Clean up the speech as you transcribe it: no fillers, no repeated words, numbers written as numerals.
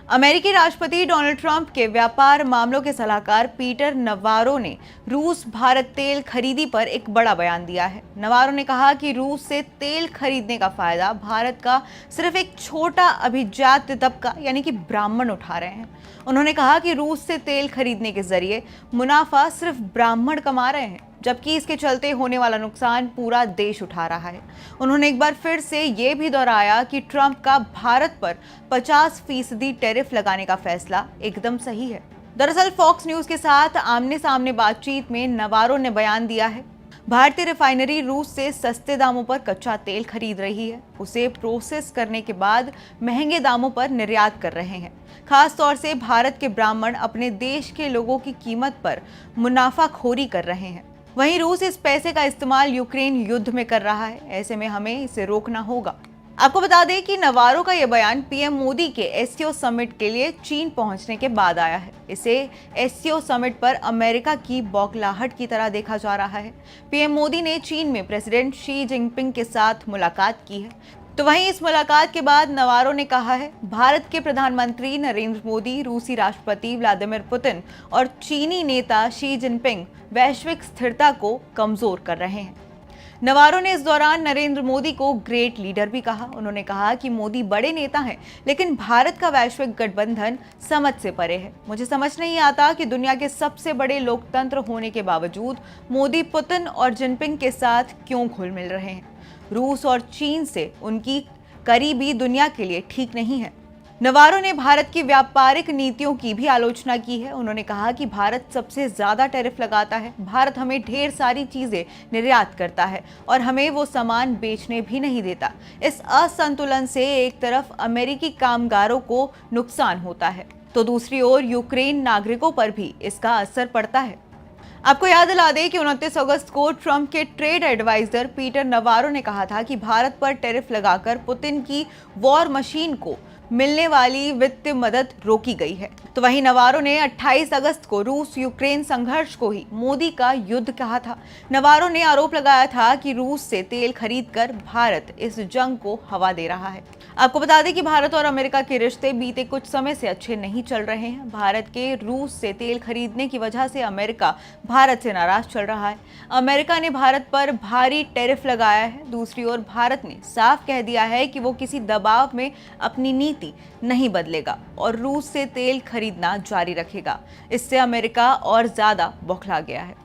अमेरिकी राष्ट्रपति Donald Trump के व्यापार मामलों के सलाहकार पीटर नवारो ने रूस भारत तेल खरीदी पर एक बड़ा बयान दिया है। नवारो ने कहा कि रूस से तेल खरीदने का फायदा भारत का सिर्फ एक छोटा अभिजात तबका यानी कि ब्राह्मण उठा रहे हैं। उन्होंने कहा कि रूस से तेल खरीदने के जरिए मुनाफा सिर्फ ब्राह्मण कमा रहे हैं, जबकि इसके चलते होने वाला नुकसान पूरा देश उठा रहा है। उन्होंने एक बार फिर से ये भी दोहराया कि ट्रंप का भारत पर 50% टैरिफ लगाने का फैसला एकदम सही है। दरअसल फॉक्स न्यूज के साथ आमने सामने बातचीत में नवारो ने बयान दिया है, भारतीय रिफाइनरी रूस से सस्ते दामों पर कच्चा तेल खरीद रही है, उसे प्रोसेस करने के बाद महंगे दामों पर निर्यात कर रहे हैं। खास तौर से भारत के ब्राह्मण अपने देश के लोगों की कीमत पर मुनाफाखोरी कर रहे हैं। वहीं रूस इस पैसे का इस्तेमाल यूक्रेन युद्ध में कर रहा है, ऐसे में हमें इसे रोकना होगा। आपको बता दें कि नवारो का यह बयान पीएम मोदी के एससीओ समिट के लिए चीन पहुंचने के बाद आया है। इसे एससीओ समिट पर अमेरिका की बौखलाहट की तरह देखा जा रहा है। पीएम मोदी ने चीन में प्रेसिडेंट शी जिनपिंग के साथ मुलाकात की है। तो वहीं इस मुलाकात के बाद नवारो ने कहा है, भारत के प्रधानमंत्री नरेंद्र मोदी, रूसी राष्ट्रपति व्लादिमीर पुतिन और चीनी नेता शी जिनपिंग वैश्विक स्थिरता को कमजोर कर रहे हैं। नवारो ने इस दौरान नरेंद्र मोदी को ग्रेट लीडर भी कहा। उन्होंने कहा कि मोदी बड़े नेता हैं, लेकिन भारत का वैश्विक गठबंधन समझ से परे है। मुझे समझ नहीं आता कि दुनिया के सबसे बड़े लोकतंत्र होने के बावजूद मोदी पुतिन और जिनपिंग के साथ क्यों घुल मिल रहे हैं। रूस और चीन से उनकी करीबी दुनिया के लिए ठीक नहीं है। नवारो ने भारत की व्यापारिक नीतियों की भी आलोचना की है। उन्होंने कहा कि भारत सबसे ज्यादा टैरिफ लगाता है, भारत हमें ढेर सारी चीजें निर्यात करता है और हमें वो सामान बेचने भी नहीं देता। इस असंतुलन से एक तरफ अमेरिकी कामगारों को नुकसान होता है, तो दूसरी ओर यूक्रेन नागरिकों पर भी इसका असर पड़ता है। आपको याद दिला दें कि 29 अगस्त को ट्रंप के ट्रेड एडवाइजर पीटर नवारो ने कहा था कि भारत पर टैरिफ लगाकर पुतिन की वॉर मशीन को मिलने वाली वित्तीय मदद रोकी गई है। तो वहीं नवारो ने 28 अगस्त को रूस यूक्रेन संघर्ष को ही मोदी का युद्ध कहा था। नवारो ने आरोप लगाया था कि रूस से तेल खरीदकर भारत इस जंग को हवा दे रहा है। आपको बता दें कि भारत और अमेरिका के रिश्ते बीते कुछ समय से अच्छे नहीं चल रहे हैं। भारत के रूस से तेल खरीदने की वजह से अमेरिका भारत से नाराज चल रहा है। अमेरिका ने भारत पर भारी टैरिफ लगाया है। दूसरी ओर भारत ने साफ कह दिया है कि वो किसी दबाव में अपनी नीति नहीं बदलेगा और रूस से तेल खरीदना जारी रखेगा। इससे अमेरिका और ज्यादा बौखला गया है।